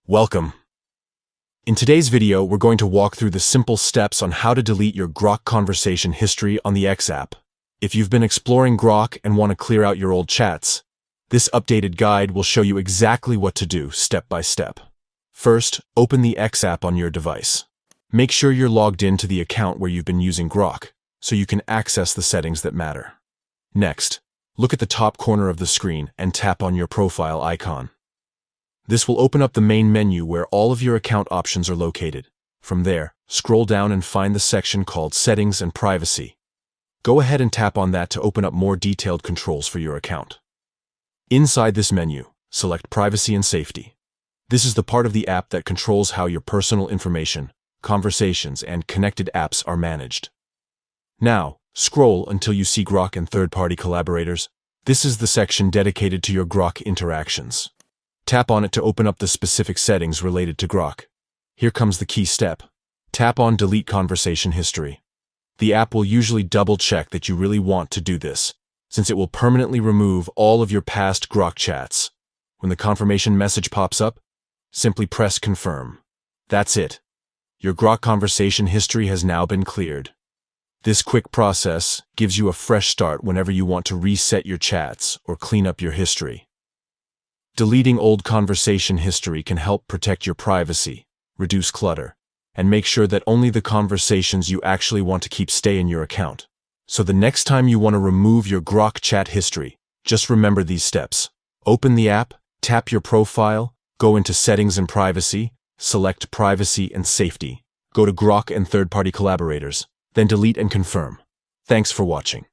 Welcome. In today's video, we're going to walk through the simple steps on how to delete your Grok conversation history on the X app. If you've been exploring Grok and want to clear out your old chats, this updated guide will show you exactly what to do step by step. First, open the X app on your device. Make sure you're logged in to the account where you've been using Grok, so you can access the settings that matter. Next, look at the top corner of the screen and tap on your profile icon. This will open up the main menu where all of your account options are located. From there, scroll down and find the section called Settings and Privacy. Go ahead and tap on that to open up more detailed controls for your account. Inside this menu, select Privacy and Safety. This is the part of the app that controls how your personal information, conversations, and connected apps are managed. Now, scroll until you see Grok and third-party collaborators. This is the section dedicated to your Grok interactions. Tap on it to open up the specific settings related to Grok. Here comes the key step. Tap on Delete Conversation History. The app will usually double-check that you really want to do this, since it will permanently remove all of your past Grok chats. When the confirmation message pops up, simply press Confirm. That's it. Your Grok conversation history has now been cleared. This quick process gives you a fresh start whenever you want to reset your chats or clean up your history. Deleting old conversation history can help protect your privacy, reduce clutter, and make sure that only the conversations you actually want to keep stay in your account. So the next time you want to remove your Grok chat history, just remember these steps. Open the app, tap your profile, go into Settings and Privacy, select Privacy and Safety, go to Grok and third-party collaborators, then delete and confirm. Thanks for watching.